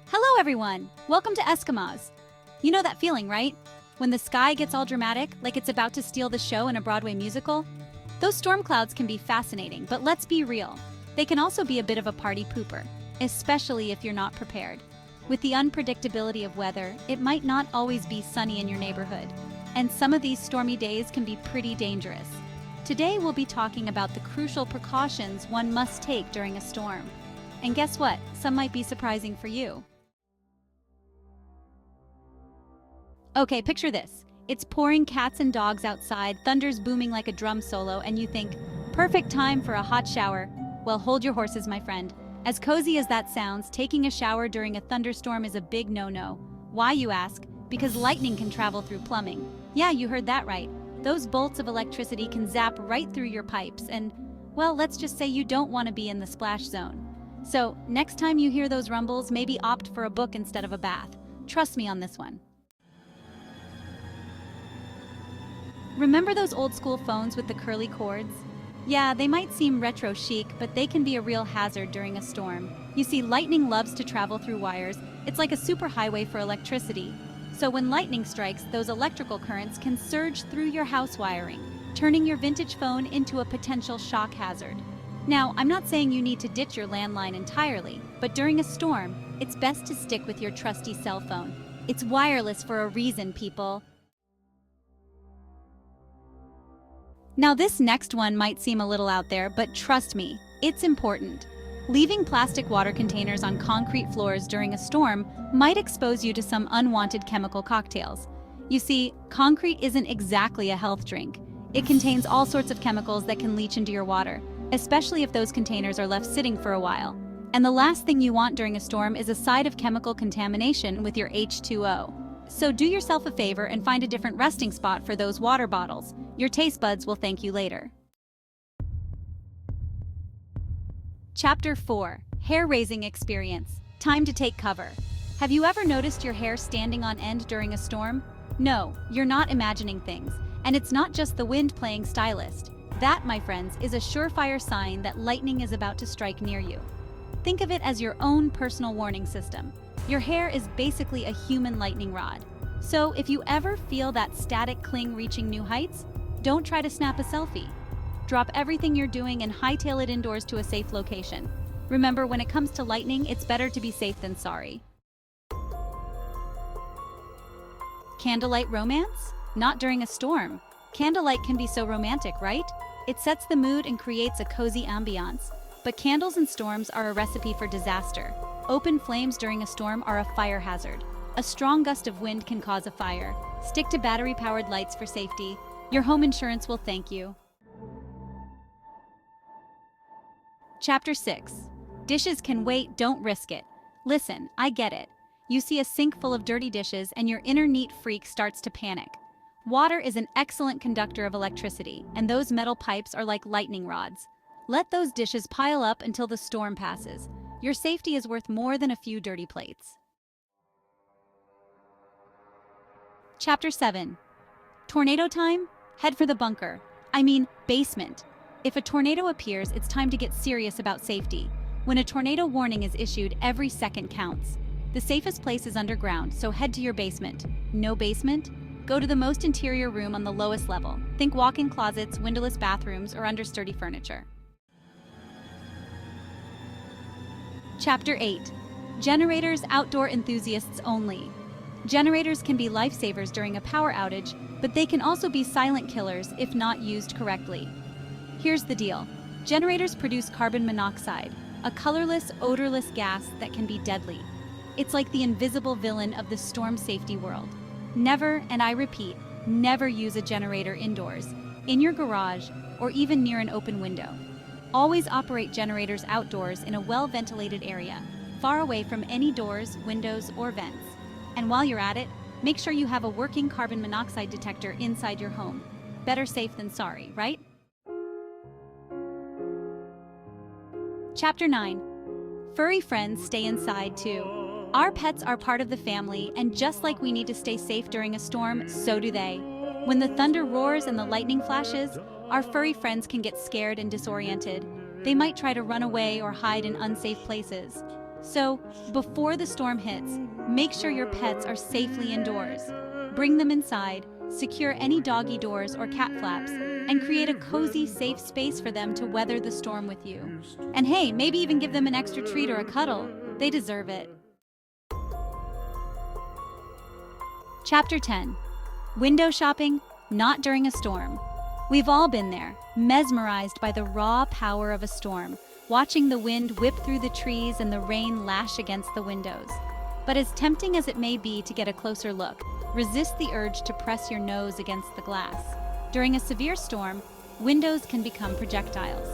Hello everyone! Welcome to Eskimos. You know that feeling, right? When the sky gets all dramatic, like it's about to steal the show in a Broadway musical? Those storm clouds can be fascinating, but let's be real. They can also be a bit of a party pooper, especially if you're not prepared. With the unpredictability of weather, it might not always be sunny in your neighborhood, and some of these stormy days can be pretty dangerous. Today we'll be talking about the crucial precautions one must take during a storm. And guess what? Some might be surprising for you. Okay, picture this. It's pouring cats and dogs outside, thunder's booming like a drum solo, and you think, perfect time for a hot shower. Well, hold your horses, my friend. As cozy as that sounds, taking a shower during a thunderstorm is a big no-no. Why, you ask? Because lightning can travel through plumbing. Yeah, you heard that right. Those bolts of electricity can zap right through your pipes and, well, let's just say you don't want to be in the splash zone. So, next time you hear those rumbles, maybe opt for a book instead of a bath. Trust me on this one. Remember those old school phones with the curly cords? Yeah, they might seem retro chic, but they can be a real hazard during a storm. You see, lightning loves to travel through wires. It's like a superhighway for electricity. So when lightning strikes, those electrical currents can surge through your house wiring, turning your vintage phone into a potential shock hazard. Now, I'm not saying you need to ditch your landline entirely, but during a storm, it's best to stick with your trusty cell phone. It's wireless for a reason, people. Now this next one might seem a little out there, but trust me, it's important. Leaving plastic water containers on concrete floors during a storm might expose you to some unwanted chemical cocktails. You see, concrete isn't exactly a health drink. It contains all sorts of chemicals that can leach into your water, especially if those containers are left sitting for a while. And the last thing you want during a storm is a side of chemical contamination with your H2O. So do yourself a favor and find a different resting spot for those water bottles. Your taste buds will thank you later. Chapter 4. Hair-raising experience. Time to take cover. Have you ever noticed your hair standing on end during a storm? No, you're not imagining things. And it's not just the wind playing stylist. That, my friends, is a surefire sign that lightning is about to strike near you. Think of it as your own personal warning system. Your hair is basically a human lightning rod. So if you ever feel that static cling reaching new heights, don't try to snap a selfie. Drop everything you're doing and hightail it indoors to a safe location. Remember, when it comes to lightning, it's better to be safe than sorry. Candlelight romance? Not during a storm. Candlelight can be so romantic, right? It sets the mood and creates a cozy ambiance. But candles in storms are a recipe for disaster. Open flames during a storm are a fire hazard. A strong gust of wind can cause a fire. Stick to battery-powered lights for safety. Your home insurance will thank you. Chapter 6. Dishes can wait, don't risk it. Listen, I get it. You see a sink full of dirty dishes and your inner neat freak starts to panic. Water is an excellent conductor of electricity, and those metal pipes are like lightning rods. Let those dishes pile up until the storm passes. Your safety is worth more than a few dirty plates. Chapter 7. Tornado time? Head for the bunker. I mean, basement. If a tornado appears, it's time to get serious about safety. When a tornado warning is issued, every second counts. The safest place is underground, so head to your basement. No basement? Go to the most interior room on the lowest level. Think walk-in closets, windowless bathrooms, or under sturdy furniture. Chapter 8. Generators, outdoor enthusiasts only. Generators can be lifesavers during a power outage, but they can also be silent killers if not used correctly. Here's the deal. Generators produce carbon monoxide, a colorless, odorless gas that can be deadly. It's like the invisible villain of the storm safety world. Never, and I repeat, never use a generator indoors, in your garage, or even near an open window. Always operate generators outdoors in a well-ventilated area, far away from any doors, windows, or vents. And while you're at it, make sure you have a working carbon monoxide detector inside your home. Better safe than sorry, right? Chapter 9. Furry friends stay inside too. Our pets are part of the family, and just like we need to stay safe during a storm, so do they. When the thunder roars and the lightning flashes, our furry friends can get scared and disoriented. They might try to run away or hide in unsafe places. So, before the storm hits, make sure your pets are safely indoors. Bring them inside, secure any doggy doors or cat flaps, and create a cozy, safe space for them to weather the storm with you. And hey, maybe even give them an extra treat or a cuddle. They deserve it. Chapter 10. Window shopping, not during a storm. We've all been there, mesmerized by the raw power of a storm, watching the wind whip through the trees and the rain lash against the windows. But as tempting as it may be to get a closer look, resist the urge to press your nose against the glass. During a severe storm, windows can become projectiles.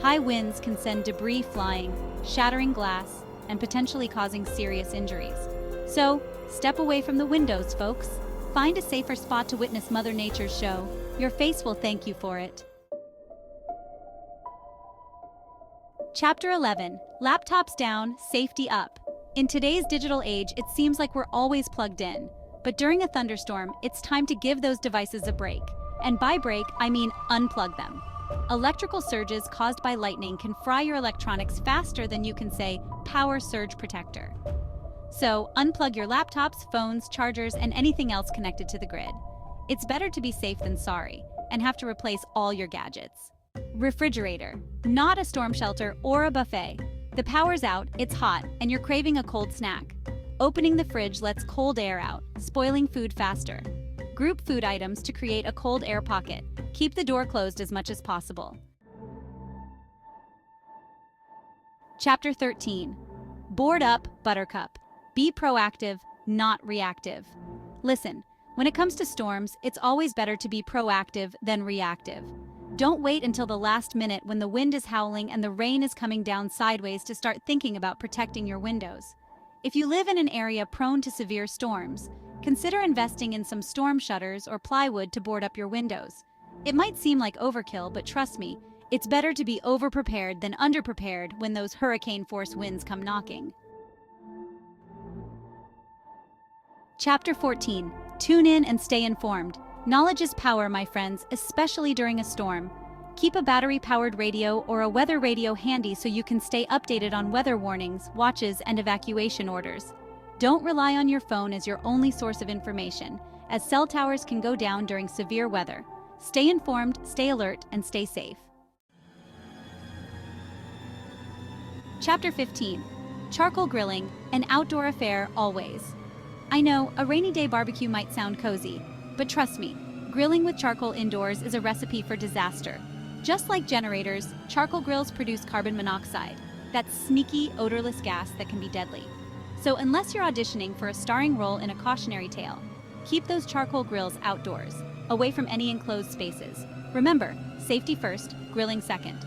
High winds can send debris flying, shattering glass, and potentially causing serious injuries. So, step away from the windows, folks. Find a safer spot to witness Mother Nature's show. Your face will thank you for it. Chapter 11. Laptops down, safety up. In today's digital age, it seems like we're always plugged in. But during a thunderstorm, it's time to give those devices a break. And by break, I mean unplug them. Electrical surges caused by lightning can fry your electronics faster than you can say, power surge protector. So, unplug your laptops, phones, chargers, and anything else connected to the grid. It's better to be safe than sorry, and have to replace all your gadgets. Refrigerator. Not a storm shelter or a buffet. The power's out, it's hot, and you're craving a cold snack. Opening the fridge lets cold air out, spoiling food faster. Group food items to create a cold air pocket. Keep the door closed as much as possible. Chapter 13. Board up, Buttercup. Be proactive, not reactive. Listen, when it comes to storms, it's always better to be proactive than reactive. Don't wait until the last minute when the wind is howling and the rain is coming down sideways to start thinking about protecting your windows. If you live in an area prone to severe storms, consider investing in some storm shutters or plywood to board up your windows. It might seem like overkill, but trust me, it's better to be overprepared than underprepared when those hurricane-force winds come knocking. Chapter 14. Tune in and stay informed. Knowledge is power, my friends, especially during a storm. Keep a battery-powered radio or a weather radio handy so you can stay updated on weather warnings, watches, and evacuation orders. Don't rely on your phone as your only source of information, as cell towers can go down during severe weather. Stay informed, stay alert, and stay safe. Chapter 15. Charcoal grilling, an outdoor affair always. I know, a rainy day barbecue might sound cozy, but trust me, grilling with charcoal indoors is a recipe for disaster. Just like generators, charcoal grills produce carbon monoxide, that sneaky, odorless gas that can be deadly. So unless you're auditioning for a starring role in a cautionary tale, keep those charcoal grills outdoors, away from any enclosed spaces. Remember, safety first, grilling second.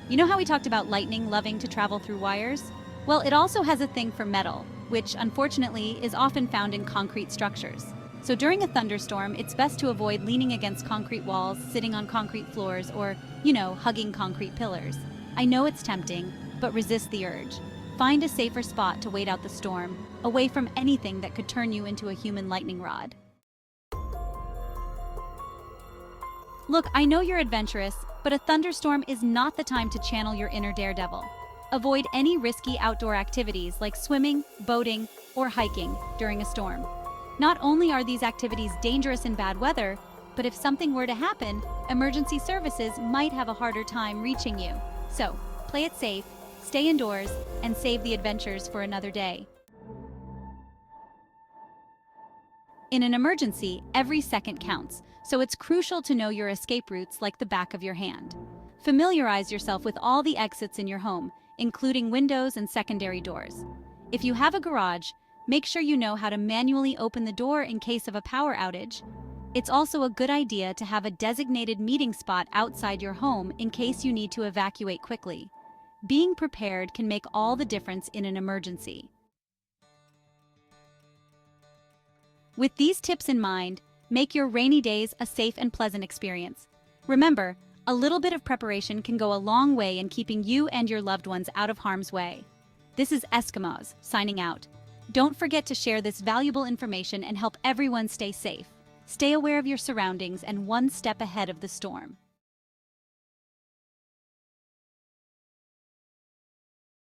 You know how we talked about lightning loving to travel through wires? Well, it also has a thing for metal, which unfortunately is often found in concrete structures. So during a thunderstorm, it's best to avoid leaning against concrete walls, sitting on concrete floors, or, hugging concrete pillars. I know it's tempting, but resist the urge. Find a safer spot to wait out the storm, away from anything that could turn you into a human lightning rod. Look, I know you're adventurous, but a thunderstorm is not the time to channel your inner daredevil. Avoid any risky outdoor activities like swimming, boating, or hiking during a storm. Not only are these activities dangerous in bad weather, but if something were to happen, emergency services might have a harder time reaching you. So, play it safe, stay indoors, and save the adventures for another day. In an emergency, every second counts, so it's crucial to know your escape routes like the back of your hand. Familiarize yourself with all the exits in your home, including windows and secondary doors. If you have a garage, make sure you know how to manually open the door in case of a power outage. It's also a good idea to have a designated meeting spot outside your home in case you need to evacuate quickly. Being prepared can make all the difference in an emergency. With these tips in mind, make your rainy days a safe and pleasant experience. Remember, a little bit of preparation can go a long way in keeping you and your loved ones out of harm's way. This is Eskimos, signing out. Don't forget to share this valuable information and help everyone stay safe. Stay aware of your surroundings and one step ahead of the storm.